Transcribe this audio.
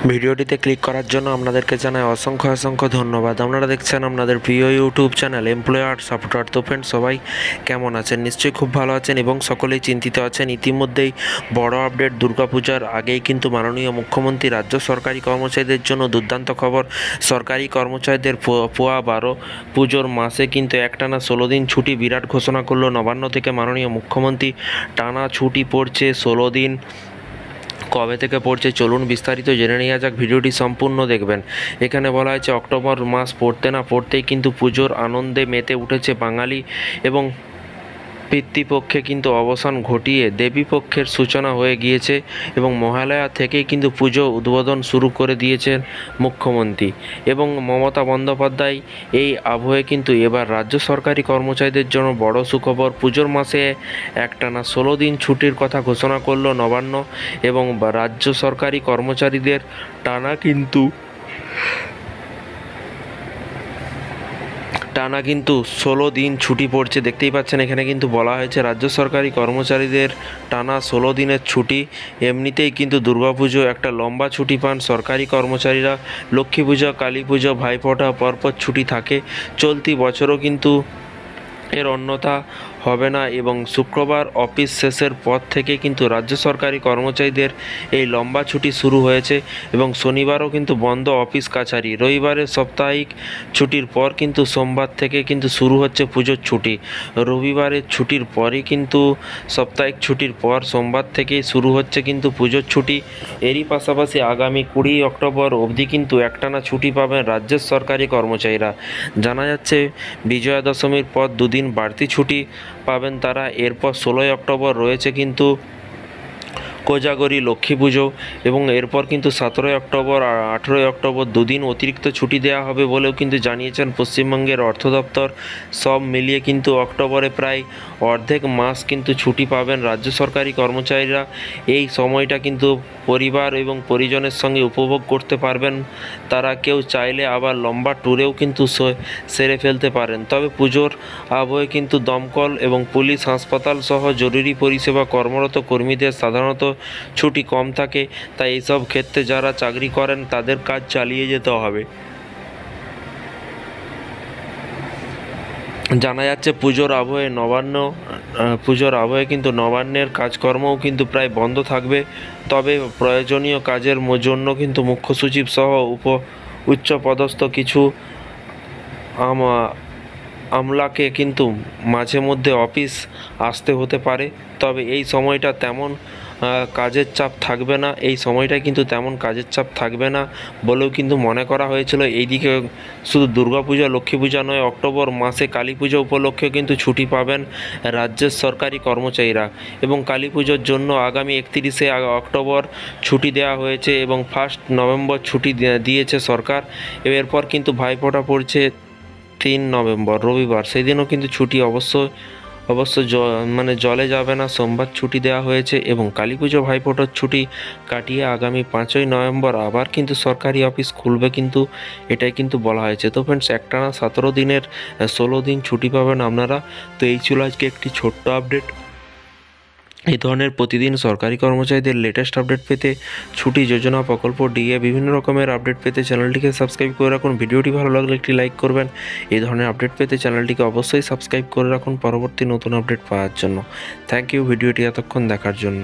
ভিডিওটিতে ক্লিক করার জন্য আপনাদেরকে জানাই অসংখ্য ধন্যবাদ। আপনারা দেখছেন আপনাদের প্রিয় ইউটিউব চ্যানেল এমপ্লয়ার সাপোর্টার। তো ফ্রেন্ড, সবাই কেমন আছেন? নিশ্চয়ই খুব ভালো আছেন এবং সকলেই চিন্তিত আছেন। ইতিমধ্যেই বড় আপডেট, দুর্গাপূজার আগেই কিন্তু মাননীয় মুখ্যমন্ত্রী রাজ্য সরকারি কর্মচারীদের জন্য দুর্দান্ত খবর। সরকারি কর্মচারীদের পোয়া 12 পুজোর মাসে কিন্তু একটানা 16 দিন ছুটি বিরাট ঘোষণা করলো নবান্ন থেকে মাননীয় মুখ্যমন্ত্রী। টানা ছুটি পড়ছে 16 দিন। কবে থেকে পড়ছে চলুন বিস্তারিত জেনে নেওয়া যাক। ভিডিওটি সম্পূর্ণ দেখবেন। এখানে বলা হয়েছে অক্টোবর মাস পড়তে না পড়তেই কিন্তু পুজোর আনন্দে মেতে উঠেছে বাঙালি এবং পিতৃপক্ষে কিন্তু অবসান ঘটিয়ে দেবীপক্ষের সূচনা হয়ে গিয়েছে এবং মহালয়া থেকেই কিন্তু পুজো উদ্বোধন শুরু করে দিয়েছেন মুখ্যমন্ত্রী এবং মমতা বন্দ্যোপাধ্যায়। এই আবহে কিন্তু এবার রাজ্য সরকারি কর্মচারীদের জন্য বড় সুখবর। পুজোর মাসে একটানা 16 দিন ছুটির কথা ঘোষণা করল নবান্ন এবং রাজ্য সরকারি কর্মচারীদের টানা কিন্তু 16 দিন ছুটি পড়ছে। দেখতেই পাচ্ছেন এখানে কিন্তু বলা হয়েছে রাজ্য সরকারি কর্মচারীদের টানা 16 দিনের ছুটি। এমনিতেই কিন্তু দুর্গাপুজো একটা লম্বা ছুটি পান সরকারি কর্মচারীরা। লক্ষ্মী পুজো, কালী পুজো, ভাইফোঁটা পরপর ছুটি থাকে। চলতি বছরও কিন্তু এর অন্যথা হবে না এবং শুক্রবার অফিস শেষের পর থেকে কিন্তু রাজ্য সরকারি কর্মচারীদের এই লম্বা ছুটি শুরু হয়েছে এবং শনিবারও কিন্তু বন্ধ অফিস কাছারি। রবিবারের সাপ্তাহিক ছুটির পর কিন্তু সোমবার থেকে কিন্তু শুরু হচ্ছে পুজোর ছুটি। রবিবারের ছুটির পরই কিন্তু সাপ্তাহিক ছুটির পর সোমবার থেকেই শুরু হচ্ছে কিন্তু পুজোর ছুটি। এরই পাশাপাশি আগামী 20 অক্টোবর অবধি কিন্তু একটানা ছুটি পাবেন রাজ্যের সরকারি কর্মচারীরা। জানা যাচ্ছে বিজয়া দশমীর পর দুদিন বাড়তি ছুটি পাবেন তারা। এরপর 16 অক্টোবর রয়েছে কিন্তু কোজাগরি লক্ষ্মী পুজো এবং এরপর কিন্তু 17 অক্টোবর আর 18 অক্টোবর দুদিন অতিরিক্ত ছুটি দেওয়া হবে বলেও কিন্তু জানিয়েছেন পশ্চিমবঙ্গের অর্থ দপ্তর। সব মিলিয়ে কিন্তু অক্টোবরে প্রায় অর্ধেক মাস কিন্তু ছুটি পাবেন রাজ্য সরকারি কর্মচারীরা। এই সময়টা কিন্তু পরিবার এবং পরিজনের সঙ্গে উপভোগ করতে পারবেন তারা। কেউ চাইলে আবার লম্বা ট্যুরেও কিন্তু সেরে ফেলতে পারেন। তবে পুজোর আবহে কিন্তু দমকল এবং পুলিশ, হাসপাতাল সহ জরুরি পরিষেবা কর্মরত কর্মীদের সাধারণত ছুটি কম থাকে, তাই এইসব ক্ষেত্রে যারা চাকরি করেন তাদের কাজ চালিয়ে যেতে হবে। জানা যাচ্ছে পুজোর আবহে কিন্তু নবান্নের কাজকর্মও কিন্তু প্রায় বন্ধ থাকবে। তবে প্রয়োজনীয় কাজের জন্য কিন্তু মুখ্য সচিব সহ উচ্চপদস্থ কিছু আমলাকে কিন্তু মাঝে মধ্যে অফিস আসতে হতে পারে। তবে এই সময়টা তেমন কাজের চাপ থাকবে না। এই সময়টায় কিন্তু তেমন কাজের চাপ থাকবে না বলেও কিন্তু মনে করা হয়েছিল। এইদিকে শুধু দুর্গাপূজা, লক্ষ্মী পূজা নয়, অক্টোবর মাসে কালী পুজো উপলক্ষে কিন্তু ছুটি পাবেন রাজ্যের সরকারি কর্মচারীরা এবং কালী পুজোর জন্য আগামী 31শে অক্টোবর ছুটি দেওয়া হয়েছে এবং 1 নভেম্বর ছুটি দিয়েছে সরকার। এরপর কিন্তু ভাইফোঁটা পড়ছে 3 নভেম্বর রবিবার। সেই দিনও কিন্তু ছুটি অবশ্য জলে যাবে না, সোমবার ছুটি দেওয়া হয়েছে এবং কালী পুজো, ভাইফোঁটার ছুটি কাটিয়ে আগামী 5ই নভেম্বর আবার কিন্তু সরকারি অফিস খুলবে কিন্তু এটাই কিন্তু বলা হয়েছে। তো ফ্রেন্ডস, একটানা 17 দিনের 16 দিন ছুটি পাবেন আপনারা। তো এই ছিল আজকে একটি ছোট্ট আপডেট। এই ধরনের প্রতিদিন সরকারি কর্মচারীদের লেটেস্ট আপডেট পেতে, ছুটি যোজনা, প্রকল্প, ডিএ বিভিন্ন রকমের আপডেট পেতে চ্যানেলটিকে সাবস্ক্রাইব করে রাখুন। ভিডিওটি ভালো লাগলে একটি লাইক করবেন। এই ধরনের আপডেট পেতে চ্যানেলটিকে অবশ্যই সাবস্ক্রাইব করে রাখুন পরবর্তী নতুন আপডেট পাওয়ার জন্য। থ্যাংক ইউ ভিডিওটি এতক্ষণ দেখার জন্য।